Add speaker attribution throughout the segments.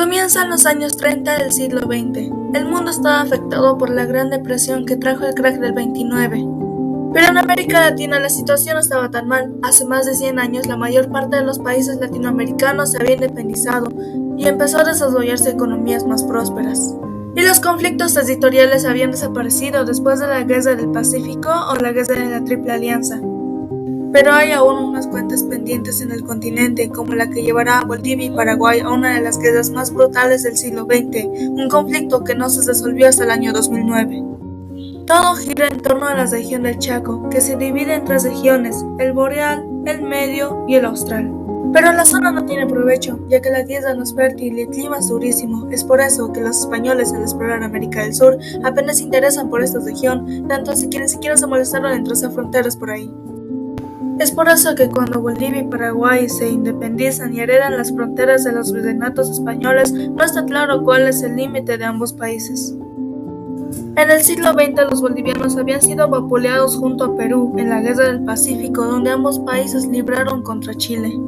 Speaker 1: Comienzan los años 30 del siglo XX. El mundo estaba afectado por la Gran Depresión que trajo el crack del 29. Pero en América Latina la situación no estaba tan mal. Hace más de 100 años la mayor parte de los países latinoamericanos se había independizado y empezó a desarrollarse economías más prósperas. Y los conflictos territoriales habían desaparecido después de la Guerra del Pacífico o la Guerra de la Triple Alianza. Pero hay aún unas cuentas pendientes en el continente, como la que llevará a Bolivia y Paraguay a una de las guerras más brutales del siglo XX, un conflicto que no se resolvió hasta el año 2009. Todo gira en torno a la región del Chaco, que se divide en tres regiones, el boreal, el medio y el austral. Pero la zona no tiene provecho, ya que la tierra no es fértil y el clima es durísimo. Es por eso que los españoles, al explorar América del Sur, apenas se interesan por esta región, tanto así que ni siquiera se molestaron en trazar fronteras por ahí. Es por eso que cuando Bolivia y Paraguay se independizan y heredan las fronteras de los virreinatos españoles, no está claro cuál es el límite de ambos países. En el siglo XX los bolivianos habían sido vapuleados junto a Perú en la Guerra del Pacífico, donde ambos países libraron contra Chile.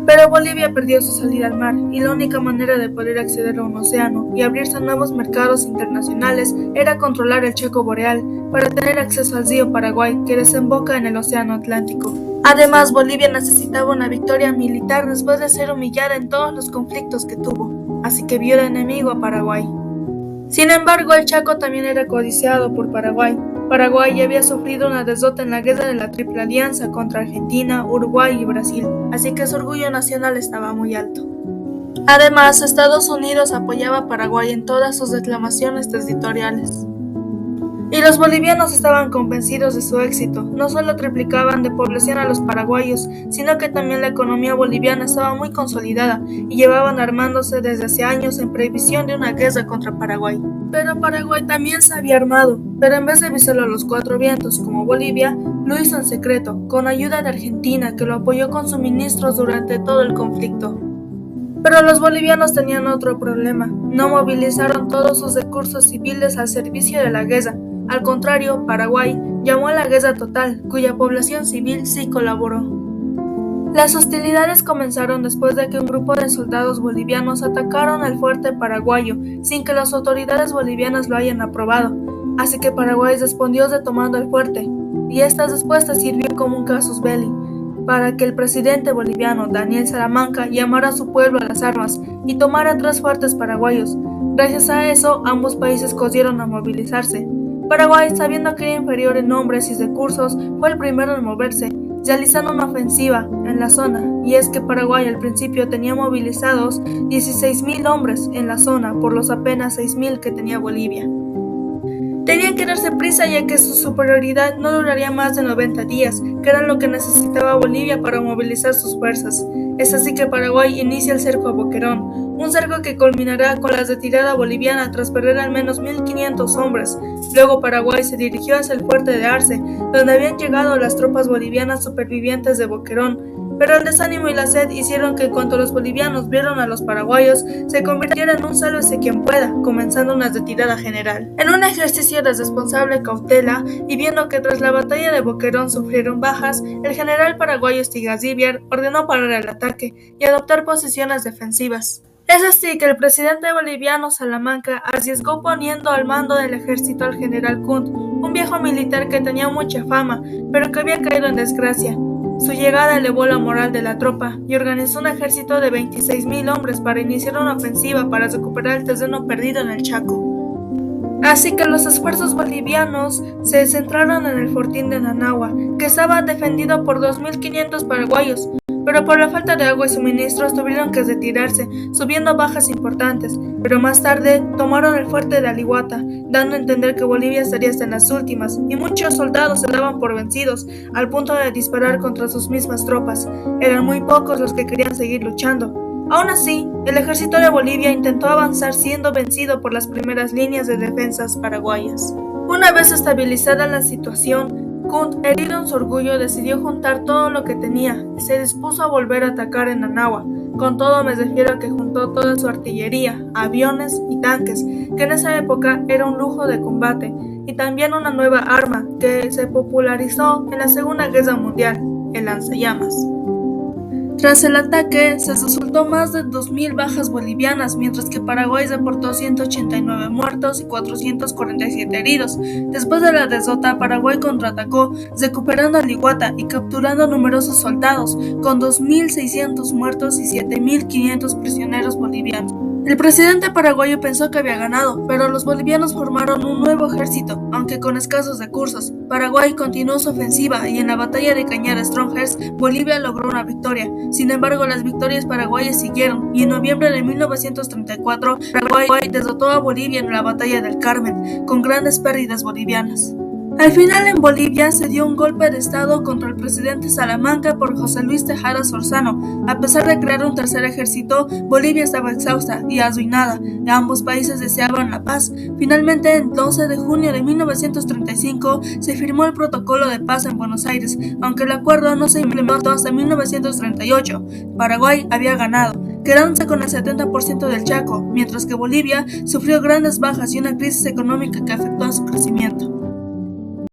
Speaker 1: Pero Bolivia perdió su salida al mar y la única manera de poder acceder a un océano y abrirse a nuevos mercados internacionales era controlar el Chaco boreal para tener acceso al río Paraguay que desemboca en el océano Atlántico. Además, Bolivia necesitaba una victoria militar después de ser humillada en todos los conflictos que tuvo, así que vio de enemigo a Paraguay. Sin embargo, el Chaco también era codiciado por Paraguay. Paraguay ya había sufrido una derrota en la Guerra de la Triple Alianza contra Argentina, Uruguay y Brasil, así que su orgullo nacional estaba muy alto. Además, Estados Unidos apoyaba a Paraguay en todas sus reclamaciones territoriales. Y los bolivianos estaban convencidos de su éxito. No solo triplicaban de población a los paraguayos, sino que también la economía boliviana estaba muy consolidada y llevaban armándose desde hace años en previsión de una guerra contra Paraguay. Pero Paraguay también se había armado, pero en vez de avisarlo a los cuatro vientos como Bolivia, lo hizo en secreto, con ayuda de Argentina, que lo apoyó con suministros durante todo el conflicto. Pero los bolivianos tenían otro problema: no movilizaron todos sus recursos civiles al servicio de la guerra. Al contrario, Paraguay llamó a la guerra total, cuya población civil sí colaboró. Las hostilidades comenzaron después de que un grupo de soldados bolivianos atacaron el fuerte paraguayo sin que las autoridades bolivianas lo hayan aprobado, así que Paraguay respondió retomando el fuerte, y esta respuesta sirvió como un casus belli para que el presidente boliviano Daniel Salamanca llamara a su pueblo a las armas y tomara 3 fuertes paraguayos. Gracias a eso, ambos países corrieron a movilizarse. Paraguay, sabiendo que era inferior en hombres y recursos, fue el primero en moverse, realizando una ofensiva en la zona, y es que Paraguay al principio tenía movilizados 16.000 hombres en la zona por los apenas 6.000 que tenía Bolivia. Tenían que darse prisa ya que su superioridad no duraría más de 90 días, que era lo que necesitaba Bolivia para movilizar sus fuerzas. Es así que Paraguay inicia el cerco a Boquerón, un cerco que culminará con la retirada boliviana tras perder al menos 1.500 hombres. Luego Paraguay se dirigió hacia el fuerte de Arce, donde habían llegado las tropas bolivianas supervivientes de Boquerón. Pero el desánimo y la sed hicieron que en cuanto los bolivianos vieron a los paraguayos, se convirtiera en un sálvese quien pueda, comenzando una retirada general. En un ejercicio de responsable cautela, y viendo que tras la batalla de Boquerón sufrieron bajas, el general paraguayo Estigarribia ordenó parar el ataque y adoptar posiciones defensivas. Es así que el presidente boliviano Salamanca arriesgó poniendo al mando del ejército al general Kunt, un viejo militar que tenía mucha fama, pero que había caído en desgracia. Su llegada elevó la moral de la tropa y organizó un ejército de 26.000 hombres para iniciar una ofensiva para recuperar el terreno perdido en el Chaco. Así que los esfuerzos bolivianos se centraron en el fortín de Nanagua, que estaba defendido por 2.500 paraguayos, pero por la falta de agua y suministros tuvieron que retirarse, subiendo bajas importantes, pero más tarde tomaron el fuerte de Alihuata, dando a entender que Bolivia estaría hasta en las últimas, y muchos soldados se daban por vencidos, al punto de disparar contra sus mismas tropas. Eran muy pocos los que querían seguir luchando. Aún así, el ejército de Bolivia intentó avanzar siendo vencido por las primeras líneas de defensas paraguayas. Una vez estabilizada la situación, Kunt, herido en su orgullo, decidió juntar todo lo que tenía y se dispuso a volver a atacar en Nanagua. Con todo me refiero a que juntó toda su artillería, aviones y tanques, que en esa época era un lujo de combate, y también una nueva arma que se popularizó en la Segunda Guerra Mundial, el lanzallamas. Tras el ataque, se resultó más de 2.000 bajas bolivianas, mientras que Paraguay reportó 189 muertos y 447 heridos. Después de la derrota, Paraguay contraatacó, recuperando Alihuata y capturando numerosos soldados, con 2.600 muertos y 7.500 prisioneros bolivianos. El presidente paraguayo pensó que había ganado, pero los bolivianos formaron un nuevo ejército, aunque con escasos recursos. Paraguay continuó su ofensiva y en la batalla de Cañar Strongers, Bolivia logró una victoria. Sin embargo, las victorias paraguayas siguieron y en noviembre de 1934, Paraguay derrotó a Bolivia en la batalla del Carmen, con grandes pérdidas bolivianas. Al final en Bolivia se dio un golpe de estado contra el presidente Salamanca por José Luis Tejada Sorzano. A pesar de crear un tercer ejército, Bolivia estaba exhausta y arruinada. Ambos países deseaban la paz. Finalmente, el 12 de junio de 1935 se firmó el protocolo de paz en Buenos Aires, aunque el acuerdo no se implementó hasta 1938. Paraguay había ganado, quedándose con el 70% del Chaco, mientras que Bolivia sufrió grandes bajas y una crisis económica que afectó a su crecimiento.